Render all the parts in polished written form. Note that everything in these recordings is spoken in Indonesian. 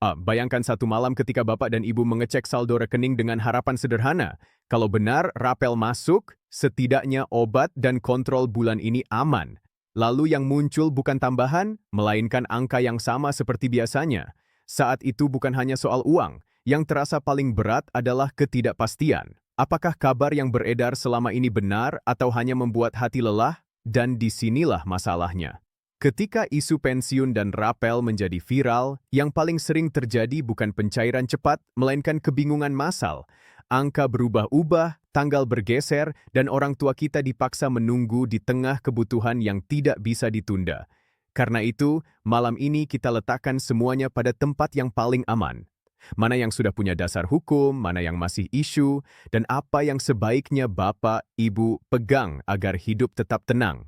Bayangkan satu malam ketika Bapak dan Ibu mengecek saldo rekening dengan harapan sederhana. Kalau benar rapel masuk, setidaknya obat dan kontrol bulan ini aman. Lalu yang muncul bukan tambahan, melainkan angka yang sama seperti biasanya. Saat itu bukan hanya soal uang, yang terasa paling berat adalah ketidakpastian. Apakah kabar yang beredar selama ini benar atau hanya membuat hati lelah? Dan disinilah masalahnya. Ketika isu pensiun dan rapel menjadi viral, yang paling sering terjadi bukan pencairan cepat, melainkan kebingungan massal. Angka berubah-ubah, tanggal bergeser, dan orang tua kita dipaksa menunggu di tengah kebutuhan yang tidak bisa ditunda. Karena itu, malam ini kita letakkan semuanya pada tempat yang paling aman. Mana yang sudah punya dasar hukum, mana yang masih isu, dan apa yang sebaiknya Bapak, Ibu pegang agar hidup tetap tenang.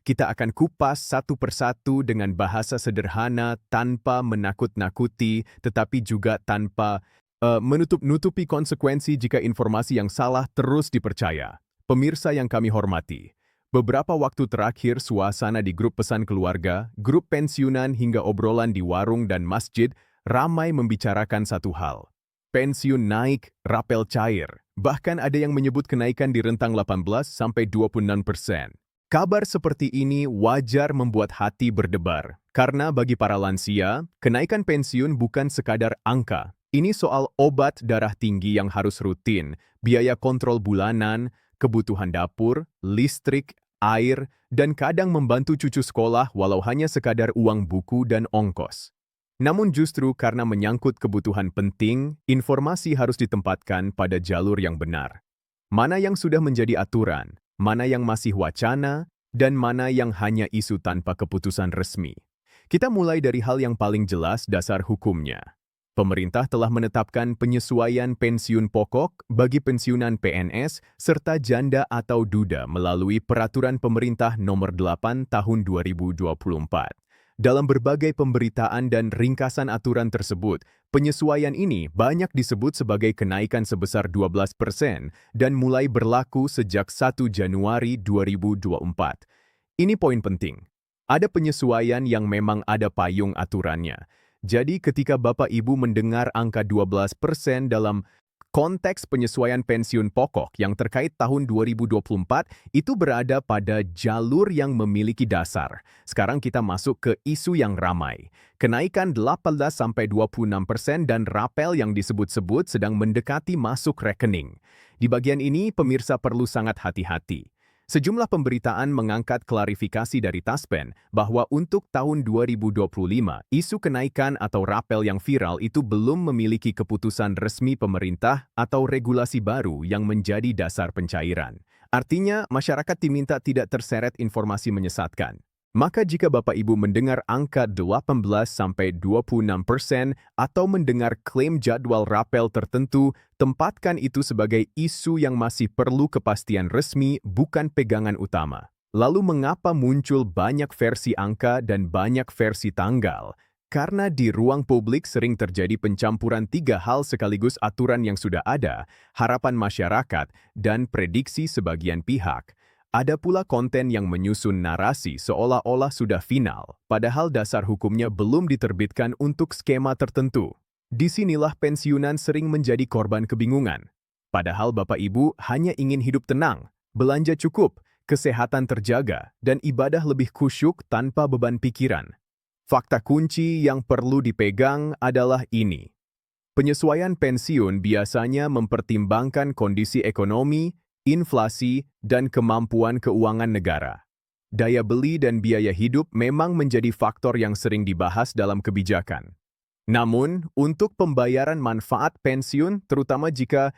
Kita akan kupas satu persatu dengan bahasa sederhana tanpa menakut-nakuti, tetapi juga tanpa menutup-nutupi konsekuensi jika informasi yang salah terus dipercaya. Pemirsa yang kami hormati, beberapa waktu terakhir suasana di grup pesan keluarga, grup pensiunan hingga obrolan di warung dan masjid ramai membicarakan satu hal. Pensiun naik, rapel cair. Bahkan ada yang menyebut kenaikan di rentang 18-26%. Kabar seperti ini wajar membuat hati berdebar, karena bagi para lansia, kenaikan pensiun bukan sekadar angka. Ini soal obat darah tinggi yang harus rutin, biaya kontrol bulanan, kebutuhan dapur, listrik, air, dan kadang membantu cucu sekolah walau hanya sekadar uang buku dan ongkos. Namun justru karena menyangkut kebutuhan penting, informasi harus ditempatkan pada jalur yang benar. Mana yang sudah menjadi aturan, mana yang masih wacana, dan mana yang hanya isu tanpa keputusan resmi. Kita mulai dari hal yang paling jelas dasar hukumnya. Pemerintah telah menetapkan penyesuaian pensiun pokok bagi pensiunan PNS serta janda atau duda melalui Peraturan Pemerintah Nomor 8 Tahun 2024. Dalam berbagai pemberitaan dan ringkasan aturan tersebut, penyesuaian ini banyak disebut sebagai kenaikan sebesar 12% dan mulai berlaku sejak 1 Januari 2024. Ini poin penting. Ada penyesuaian yang memang ada payung aturannya. Jadi ketika Bapak Ibu mendengar angka 12% dalam konteks penyesuaian pensiun pokok yang terkait tahun 2024 itu berada pada jalur yang memiliki dasar. Sekarang kita masuk ke isu yang ramai. Kenaikan 18-26% dan rapel yang disebut-sebut sedang mendekati masuk rekening. Di bagian ini pemirsa perlu sangat hati-hati. Sejumlah pemberitaan mengangkat klarifikasi dari Taspen bahwa untuk tahun 2025, isu kenaikan atau rapel yang viral itu belum memiliki keputusan resmi pemerintah atau regulasi baru yang menjadi dasar pencairan. Artinya, masyarakat diminta tidak terseret informasi menyesatkan. Maka jika Bapak Ibu mendengar angka 18-26% atau mendengar klaim jadwal rapel tertentu, tempatkan itu sebagai isu yang masih perlu kepastian resmi, bukan pegangan utama. Lalu mengapa muncul banyak versi angka dan banyak versi tanggal? Karena di ruang publik sering terjadi pencampuran tiga hal sekaligus: aturan yang sudah ada, harapan masyarakat, dan prediksi sebagian pihak. Ada pula konten yang menyusun narasi seolah-olah sudah final, padahal dasar hukumnya belum diterbitkan untuk skema tertentu. Disinilah pensiunan sering menjadi korban kebingungan. Padahal Bapak Ibu hanya ingin hidup tenang, belanja cukup, kesehatan terjaga, dan ibadah lebih khusyuk tanpa beban pikiran. Fakta kunci yang perlu dipegang adalah ini. Penyesuaian pensiun biasanya mempertimbangkan kondisi ekonomi, inflasi, dan kemampuan keuangan negara. Daya beli dan biaya hidup memang menjadi faktor yang sering dibahas dalam kebijakan. Namun, untuk pembayaran manfaat pensiun, terutama jika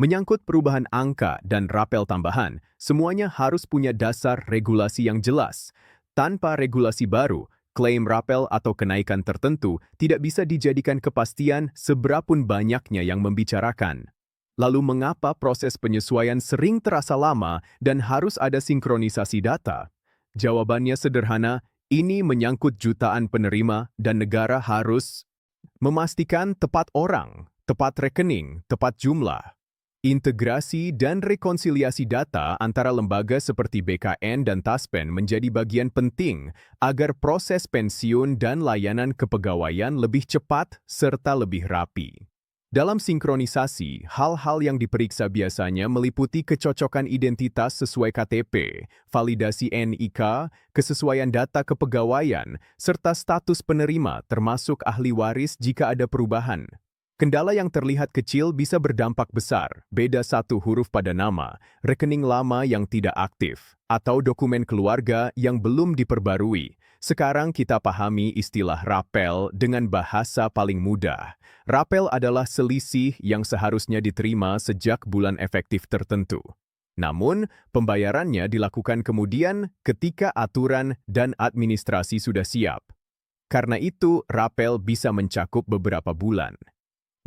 menyangkut perubahan angka dan rapel tambahan, semuanya harus punya dasar regulasi yang jelas. Tanpa regulasi baru, klaim rapel atau kenaikan tertentu tidak bisa dijadikan kepastian seberapun banyaknya yang membicarakan. Lalu mengapa proses penyesuaian sering terasa lama dan harus ada sinkronisasi data? Jawabannya sederhana, ini menyangkut jutaan penerima dan negara harus memastikan tepat orang, tepat rekening, tepat jumlah. Integrasi dan rekonsiliasi data antara lembaga seperti BKN dan Taspen menjadi bagian penting agar proses pensiun dan layanan kepegawaian lebih cepat serta lebih rapi. Dalam sinkronisasi, hal-hal yang diperiksa biasanya meliputi kecocokan identitas sesuai KTP, validasi NIK, kesesuaian data kepegawaian, serta status penerima termasuk ahli waris jika ada perubahan. Kendala yang terlihat kecil bisa berdampak besar, beda satu huruf pada nama, rekening lama yang tidak aktif, atau dokumen keluarga yang belum diperbarui. Sekarang kita pahami istilah rapel dengan bahasa paling mudah. Rapel adalah selisih yang seharusnya diterima sejak bulan efektif tertentu. Namun, pembayarannya dilakukan kemudian ketika aturan dan administrasi sudah siap. Karena itu, rapel bisa mencakup beberapa bulan.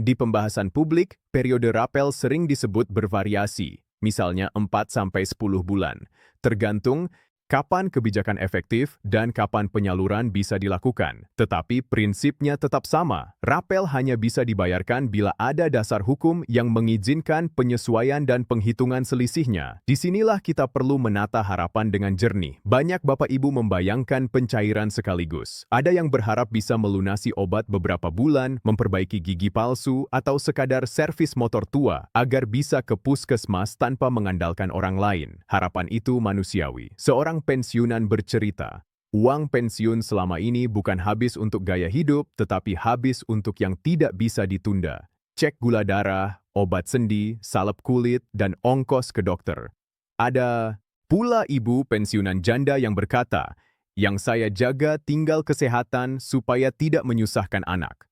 Di pembahasan publik, periode rapel sering disebut bervariasi, misalnya 4-10 bulan, tergantung kapan kebijakan efektif dan kapan penyaluran bisa dilakukan. Tetapi prinsipnya tetap sama, rapel hanya bisa dibayarkan bila ada dasar hukum yang mengizinkan penyesuaian dan penghitungan selisihnya. Disinilah kita perlu menata harapan dengan jernih. Banyak Bapak Ibu membayangkan pencairan sekaligus. Ada yang berharap bisa melunasi obat beberapa bulan, memperbaiki gigi palsu, atau sekadar servis motor tua agar bisa ke puskesmas tanpa mengandalkan orang lain. Harapan itu manusiawi. Seorang pensiunan bercerita, uang pensiun selama ini bukan habis untuk gaya hidup, tetapi habis untuk yang tidak bisa ditunda. Cek gula darah, obat sendi, salep kulit, dan ongkos ke dokter. Ada pula ibu pensiunan janda yang berkata, yang saya jaga tinggal kesehatan supaya tidak menyusahkan anak.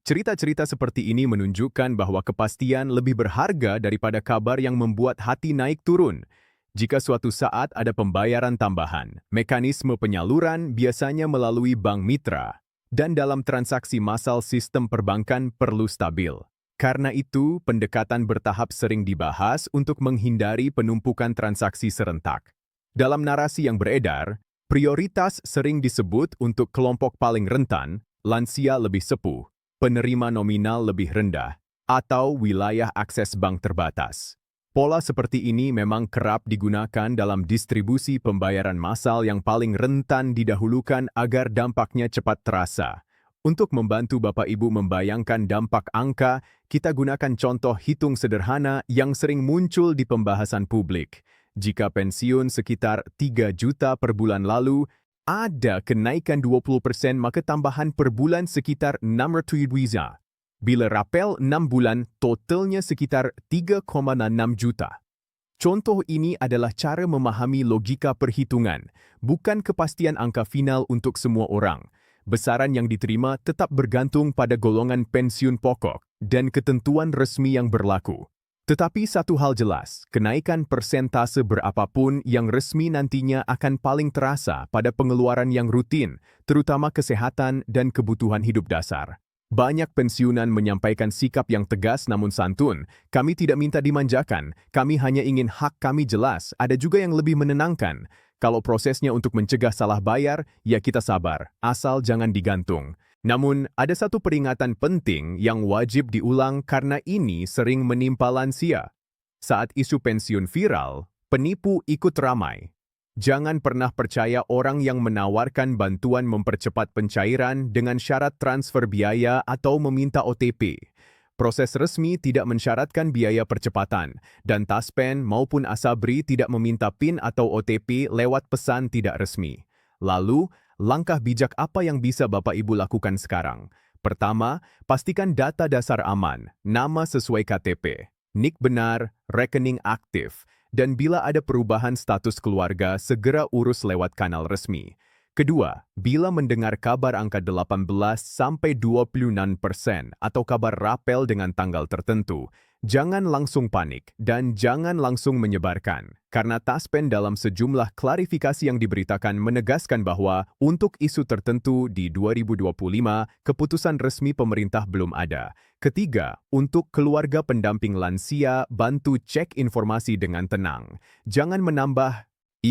Cerita-cerita seperti ini menunjukkan bahwa kepastian lebih berharga daripada kabar yang membuat hati naik turun. Jika suatu saat ada pembayaran tambahan, mekanisme penyaluran biasanya melalui bank mitra, dan dalam transaksi massal sistem perbankan perlu stabil. Karena itu, pendekatan bertahap sering dibahas untuk menghindari penumpukan transaksi serentak. Dalam narasi yang beredar, prioritas sering disebut untuk kelompok paling rentan, lansia lebih sepuh, penerima nominal lebih rendah, atau wilayah akses bank terbatas. Pola seperti ini memang kerap digunakan dalam distribusi pembayaran massal yang paling rentan didahulukan agar dampaknya cepat terasa. Untuk membantu Bapak Ibu membayangkan dampak angka, kita gunakan contoh hitung sederhana yang sering muncul di pembahasan publik. Jika pensiun sekitar 3 juta per bulan lalu, ada kenaikan 20% maka tambahan per bulan sekitar 600 ribu. Bila rapel 6 bulan, totalnya sekitar 3,6 juta. Contoh ini adalah cara memahami logika perhitungan, bukan kepastian angka final untuk semua orang. Besaran yang diterima tetap bergantung pada golongan pensiun pokok dan ketentuan resmi yang berlaku. Tetapi satu hal jelas, kenaikan persentase berapapun yang resmi nantinya akan paling terasa pada pengeluaran yang rutin, terutama kesehatan dan kebutuhan hidup dasar. Banyak pensiunan menyampaikan sikap yang tegas namun santun. Kami tidak minta dimanjakan, kami hanya ingin hak kami jelas. Ada juga yang lebih menenangkan. Kalau prosesnya untuk mencegah salah bayar, ya kita sabar, asal jangan digantung. Namun, ada satu peringatan penting yang wajib diulang karena ini sering menimpa lansia. Saat isu pensiun viral, penipu ikut ramai. Jangan pernah percaya orang yang menawarkan bantuan mempercepat pencairan dengan syarat transfer biaya atau meminta OTP. Proses resmi tidak mensyaratkan biaya percepatan, dan Taspen maupun Asabri tidak meminta PIN atau OTP lewat pesan tidak resmi. Lalu, langkah bijak apa yang bisa Bapak Ibu lakukan sekarang? Pertama, pastikan data dasar aman, nama sesuai KTP, NIK benar, rekening aktif, dan bila ada perubahan status keluarga, segera urus lewat kanal resmi. Kedua, bila mendengar kabar angka 18-26% atau kabar rapel dengan tanggal tertentu, jangan langsung panik dan jangan langsung menyebarkan. Karena Taspen dalam sejumlah klarifikasi yang diberitakan menegaskan bahwa untuk isu tertentu di 2025, keputusan resmi pemerintah belum ada. Ketiga, untuk keluarga pendamping lansia, bantu cek informasi dengan tenang. Jangan menambah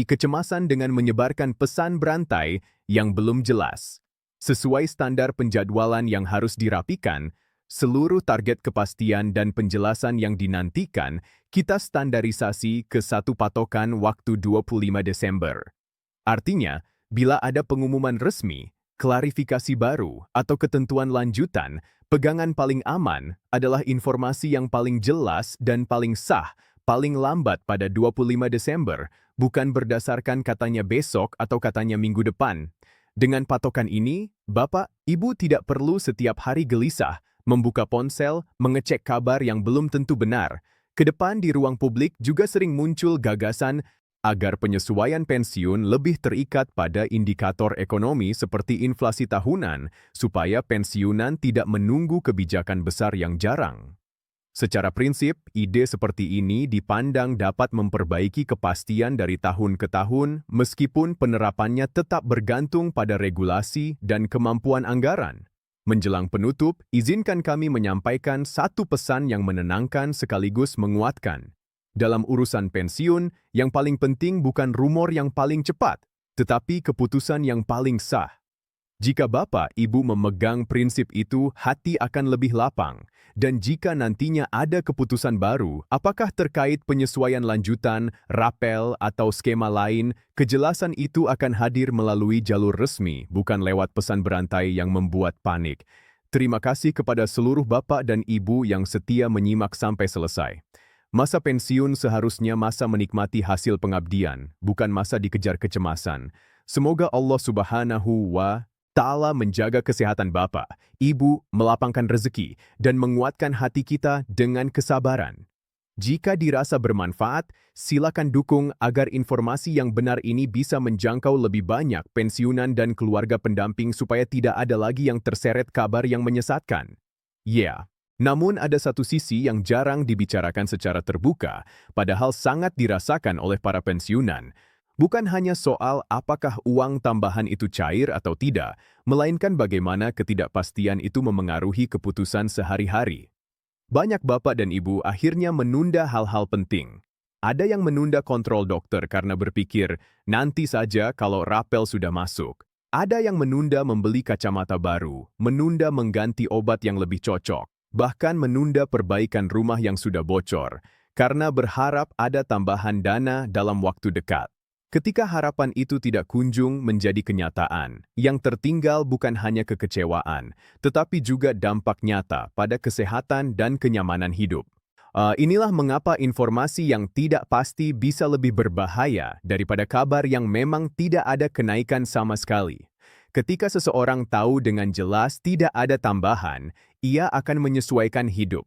kecemasan dengan menyebarkan pesan berantai yang belum jelas. Sesuai standar penjadwalan yang harus dirapikan, Seluruh target kepastian dan penjelasan yang dinantikan, kita standarisasi ke satu patokan waktu 25 Desember. Artinya, bila ada pengumuman resmi, klarifikasi baru, atau ketentuan lanjutan, pegangan paling aman adalah informasi yang paling jelas dan paling sah, paling lambat pada 25 Desember, bukan berdasarkan katanya besok atau katanya minggu depan. Dengan patokan ini, Bapak, Ibu tidak perlu setiap hari gelisah, membuka ponsel, mengecek kabar yang belum tentu benar. Kedepan di ruang publik juga sering muncul gagasan agar penyesuaian pensiun lebih terikat pada indikator ekonomi seperti inflasi tahunan, supaya pensiunan tidak menunggu kebijakan besar yang jarang. Secara prinsip, ide seperti ini dipandang dapat memperbaiki kepastian dari tahun ke tahun, meskipun penerapannya tetap bergantung pada regulasi dan kemampuan anggaran. Menjelang penutup, izinkan kami menyampaikan satu pesan yang menenangkan sekaligus menguatkan. Dalam urusan pensiun, yang paling penting bukan rumor yang paling cepat, tetapi keputusan yang paling sah. Jika Bapak, Ibu memegang prinsip itu, hati akan lebih lapang. Dan jika nantinya ada keputusan baru, apakah terkait penyesuaian lanjutan, rapel, atau skema lain, kejelasan itu akan hadir melalui jalur resmi, bukan lewat pesan berantai yang membuat panik. Terima kasih kepada seluruh Bapak dan Ibu yang setia menyimak sampai selesai. Masa pensiun seharusnya masa menikmati hasil pengabdian, bukan masa dikejar kecemasan. Semoga Allah Subhanahu wa Ta'ala menjaga kesehatan Bapak, Ibu, melapangkan rezeki, dan menguatkan hati kita dengan kesabaran. Jika dirasa bermanfaat, silakan dukung agar informasi yang benar ini bisa menjangkau lebih banyak pensiunan dan keluarga pendamping supaya tidak ada lagi yang terseret kabar yang menyesatkan. Namun ada satu sisi yang jarang dibicarakan secara terbuka, padahal sangat dirasakan oleh para pensiunan. Bukan hanya soal apakah uang tambahan itu cair atau tidak, melainkan bagaimana ketidakpastian itu memengaruhi keputusan sehari-hari. Banyak Bapak dan Ibu akhirnya menunda hal-hal penting. Ada yang menunda kontrol dokter karena berpikir, nanti saja kalau rapel sudah masuk. Ada yang menunda membeli kacamata baru, menunda mengganti obat yang lebih cocok, bahkan menunda perbaikan rumah yang sudah bocor, karena berharap ada tambahan dana dalam waktu dekat. Ketika harapan itu tidak kunjung menjadi kenyataan, yang tertinggal bukan hanya kekecewaan, tetapi juga dampak nyata pada kesehatan dan kenyamanan hidup. Inilah mengapa informasi yang tidak pasti bisa lebih berbahaya daripada kabar yang memang tidak ada kenaikan sama sekali. Ketika seseorang tahu dengan jelas tidak ada tambahan, ia akan menyesuaikan hidup.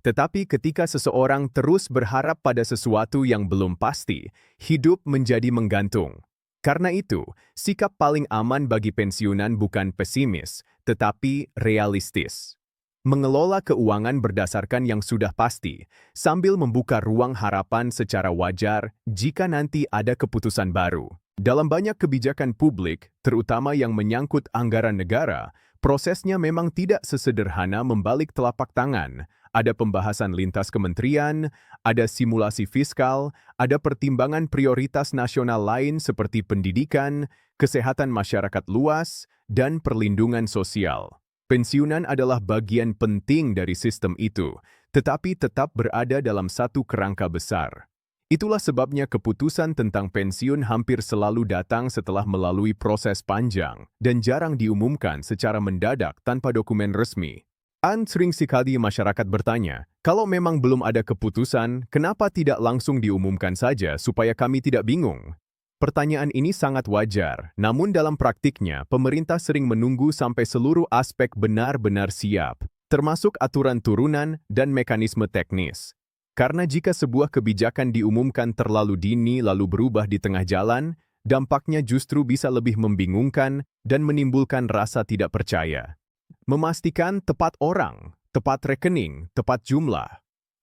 Tetapi ketika seseorang terus berharap pada sesuatu yang belum pasti, hidup menjadi menggantung. Karena itu, sikap paling aman bagi pensiunan bukan pesimis, tetapi realistis. Mengelola keuangan berdasarkan yang sudah pasti, sambil membuka ruang harapan secara wajar jika nanti ada keputusan baru. Dalam banyak kebijakan publik, terutama yang menyangkut anggaran negara, prosesnya memang tidak sesederhana membalik telapak tangan. Ada pembahasan lintas kementerian, ada simulasi fiskal, ada pertimbangan prioritas nasional lain seperti pendidikan, kesehatan masyarakat luas, dan perlindungan sosial. Pensiunan adalah bagian penting dari sistem itu, tetapi tetap berada dalam satu kerangka besar. Itulah sebabnya keputusan tentang pensiun hampir selalu datang setelah melalui proses panjang dan jarang diumumkan secara mendadak tanpa dokumen resmi. Sering sekali masyarakat bertanya, kalau memang belum ada keputusan, kenapa tidak langsung diumumkan saja supaya kami tidak bingung? Pertanyaan ini sangat wajar, namun dalam praktiknya, pemerintah sering menunggu sampai seluruh aspek benar-benar siap, termasuk aturan turunan dan mekanisme teknis. Karena jika sebuah kebijakan diumumkan terlalu dini lalu berubah di tengah jalan, dampaknya justru bisa lebih membingungkan dan menimbulkan rasa tidak percaya. Memastikan tepat orang, tepat rekening, tepat jumlah.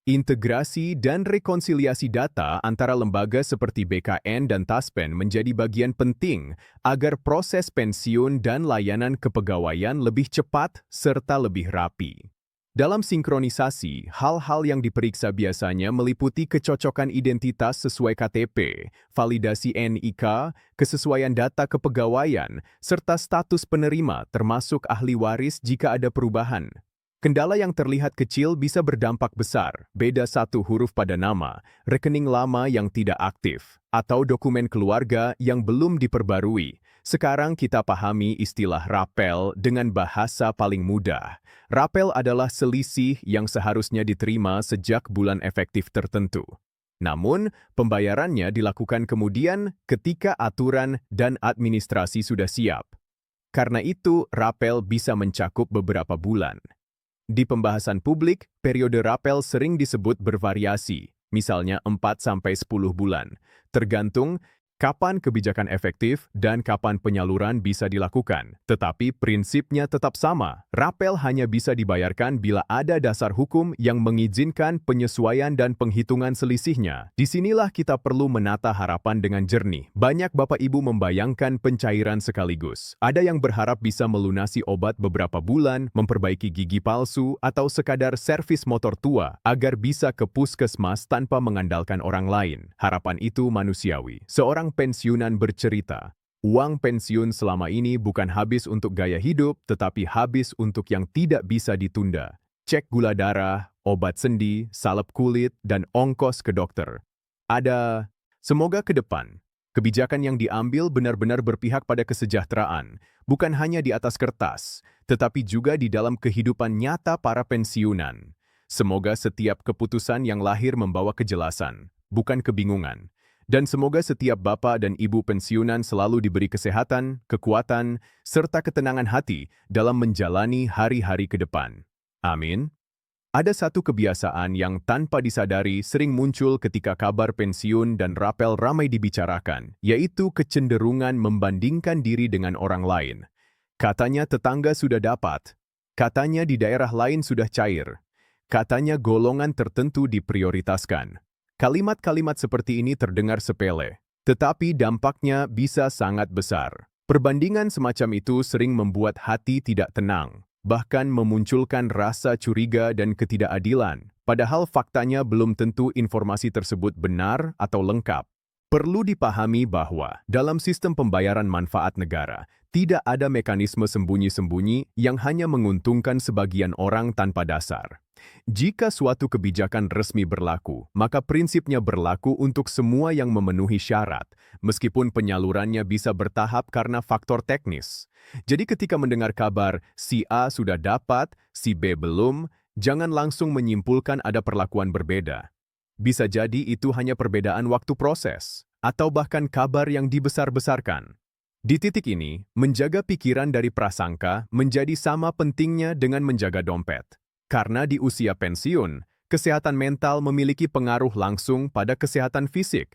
Integrasi dan rekonsiliasi data antara lembaga seperti BKN dan Taspen menjadi bagian penting agar proses pensiun dan layanan kepegawaian lebih cepat serta lebih rapi. Dalam sinkronisasi, hal-hal yang diperiksa biasanya meliputi kecocokan identitas sesuai KTP, validasi NIK, kesesuaian data kepegawaian, serta status penerima termasuk ahli waris jika ada perubahan. Kendala yang terlihat kecil bisa berdampak besar, beda satu huruf pada nama, rekening lama yang tidak aktif, atau dokumen keluarga yang belum diperbarui. Sekarang kita pahami istilah rapel dengan bahasa paling mudah. Rapel adalah selisih yang seharusnya diterima sejak bulan efektif tertentu. Namun, pembayarannya dilakukan kemudian ketika aturan dan administrasi sudah siap. Karena itu, rapel bisa mencakup beberapa bulan. Di pembahasan publik, periode rapel sering disebut bervariasi, misalnya 4-10 bulan, tergantung kapan kebijakan efektif dan kapan penyaluran bisa dilakukan. Tetapi prinsipnya tetap sama, rapel hanya bisa dibayarkan bila ada dasar hukum yang mengizinkan penyesuaian dan penghitungan selisihnya. Disinilah kita perlu menata harapan dengan jernih. Banyak bapak ibu membayangkan pencairan sekaligus. Ada yang berharap bisa melunasi obat beberapa bulan, memperbaiki gigi palsu, atau sekadar servis motor tua agar bisa ke puskesmas tanpa mengandalkan orang lain. Harapan itu manusiawi. Seorang pensiunan bercerita, uang pensiun selama ini bukan habis untuk gaya hidup, tetapi habis untuk yang tidak bisa ditunda. Cek gula darah, obat sendi, salep kulit, dan ongkos ke dokter. Semoga ke depan, kebijakan yang diambil benar-benar berpihak pada kesejahteraan, bukan hanya di atas kertas, tetapi juga di dalam kehidupan nyata para pensiunan. Semoga setiap keputusan yang lahir membawa kejelasan, bukan kebingungan. Dan semoga setiap bapak dan ibu pensiunan selalu diberi kesehatan, kekuatan, serta ketenangan hati dalam menjalani hari-hari ke depan. Amin. Ada satu kebiasaan yang tanpa disadari sering muncul ketika kabar pensiun dan rapel ramai dibicarakan, yaitu kecenderungan membandingkan diri dengan orang lain. Katanya tetangga sudah dapat, katanya di daerah lain sudah cair, katanya golongan tertentu diprioritaskan. Kalimat-kalimat seperti ini terdengar sepele, tetapi dampaknya bisa sangat besar. Perbandingan semacam itu sering membuat hati tidak tenang, bahkan memunculkan rasa curiga dan ketidakadilan, padahal faktanya belum tentu informasi tersebut benar atau lengkap. Perlu dipahami bahwa dalam sistem pembayaran manfaat negara, tidak ada mekanisme sembunyi-sembunyi yang hanya menguntungkan sebagian orang tanpa dasar. Jika suatu kebijakan resmi berlaku, maka prinsipnya berlaku untuk semua yang memenuhi syarat, meskipun penyalurannya bisa bertahap karena faktor teknis. Jadi ketika mendengar kabar si A sudah dapat, si B belum, jangan langsung menyimpulkan ada perlakuan berbeda. Bisa jadi itu hanya perbedaan waktu proses, atau bahkan kabar yang dibesar-besarkan. Di titik ini, menjaga pikiran dari prasangka menjadi sama pentingnya dengan menjaga dompet. Karena di usia pensiun, kesehatan mental memiliki pengaruh langsung pada kesehatan fisik.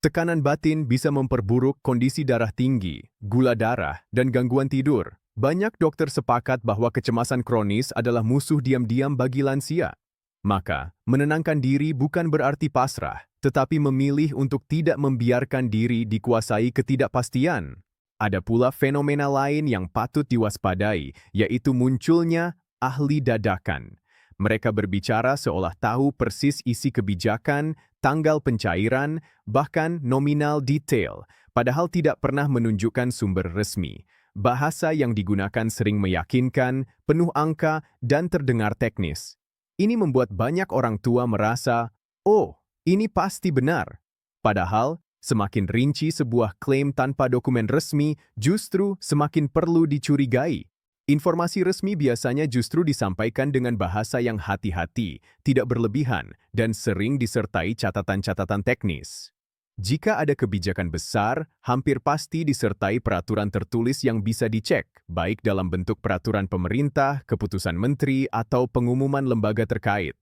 Tekanan batin bisa memperburuk kondisi darah tinggi, gula darah, dan gangguan tidur. Banyak dokter sepakat bahwa kecemasan kronis adalah musuh diam-diam bagi lansia. Maka, menenangkan diri bukan berarti pasrah, tetapi memilih untuk tidak membiarkan diri dikuasai ketidakpastian. Ada pula fenomena lain yang patut diwaspadai, yaitu munculnya ahli dadakan. Mereka berbicara seolah tahu persis isi kebijakan, tanggal pencairan, bahkan nominal detail, padahal tidak pernah menunjukkan sumber resmi. Bahasa yang digunakan sering meyakinkan, penuh angka, dan terdengar teknis. Ini membuat banyak orang tua merasa, oh, ini pasti benar. Padahal, semakin rinci sebuah klaim tanpa dokumen resmi justru semakin perlu dicurigai. Informasi resmi biasanya justru disampaikan dengan bahasa yang hati-hati, tidak berlebihan, dan sering disertai catatan-catatan teknis. Jika ada kebijakan besar, hampir pasti disertai peraturan tertulis yang bisa dicek, baik dalam bentuk peraturan pemerintah, keputusan menteri, atau pengumuman lembaga terkait.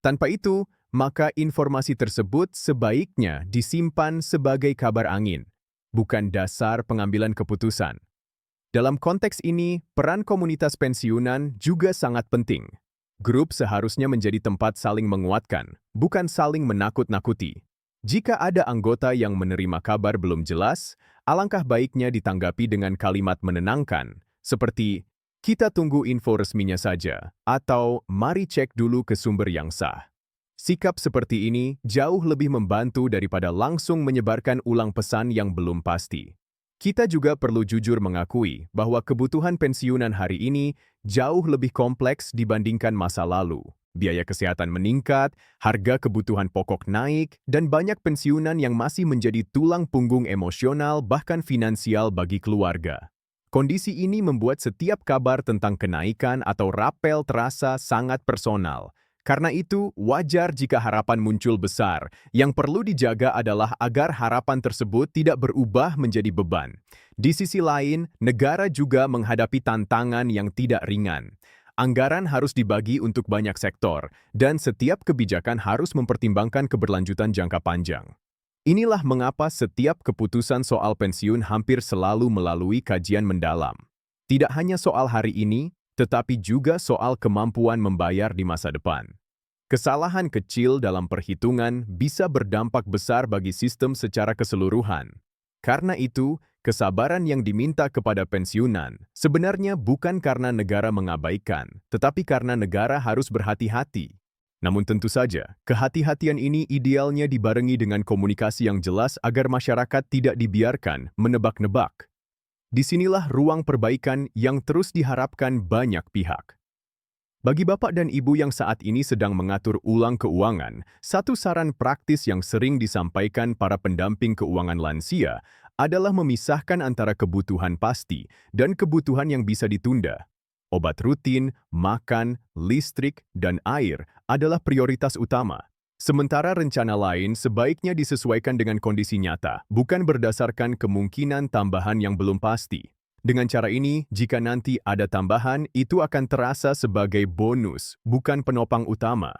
Tanpa itu, maka informasi tersebut sebaiknya disimpan sebagai kabar angin, bukan dasar pengambilan keputusan. Dalam konteks ini, peran komunitas pensiunan juga sangat penting. Grup seharusnya menjadi tempat saling menguatkan, bukan saling menakut-nakuti. Jika ada anggota yang menerima kabar belum jelas, alangkah baiknya ditanggapi dengan kalimat menenangkan, seperti, "Kita tunggu info resminya saja," atau "Mari cek dulu ke sumber yang sah." Sikap seperti ini jauh lebih membantu daripada langsung menyebarkan ulang pesan yang belum pasti. Kita juga perlu jujur mengakui bahwa kebutuhan pensiunan hari ini jauh lebih kompleks dibandingkan masa lalu. Biaya kesehatan meningkat, harga kebutuhan pokok naik, dan banyak pensiunan yang masih menjadi tulang punggung emosional bahkan finansial bagi keluarga. Kondisi ini membuat setiap kabar tentang kenaikan atau rapel terasa sangat personal. Karena itu, wajar jika harapan muncul besar. Yang perlu dijaga adalah agar harapan tersebut tidak berubah menjadi beban. Di sisi lain, negara juga menghadapi tantangan yang tidak ringan. Anggaran harus dibagi untuk banyak sektor, dan setiap kebijakan harus mempertimbangkan keberlanjutan jangka panjang. Inilah mengapa setiap keputusan soal pensiun hampir selalu melalui kajian mendalam. Tidak hanya soal hari ini, tetapi juga soal kemampuan membayar di masa depan. Kesalahan kecil dalam perhitungan bisa berdampak besar bagi sistem secara keseluruhan. Karena itu, kesabaran yang diminta kepada pensiunan sebenarnya bukan karena negara mengabaikan, tetapi karena negara harus berhati-hati. Namun tentu saja, kehati-hatian ini idealnya dibarengi dengan komunikasi yang jelas agar masyarakat tidak dibiarkan menebak-nebak. Disinilah ruang perbaikan yang terus diharapkan banyak pihak. Bagi Bapak dan Ibu yang saat ini sedang mengatur ulang keuangan, satu saran praktis yang sering disampaikan para pendamping keuangan lansia adalah memisahkan antara kebutuhan pasti dan kebutuhan yang bisa ditunda. Obat rutin, makan, listrik, dan air adalah prioritas utama. Sementara rencana lain sebaiknya disesuaikan dengan kondisi nyata, bukan berdasarkan kemungkinan tambahan yang belum pasti. Dengan cara ini, jika nanti ada tambahan, itu akan terasa sebagai bonus, bukan penopang utama.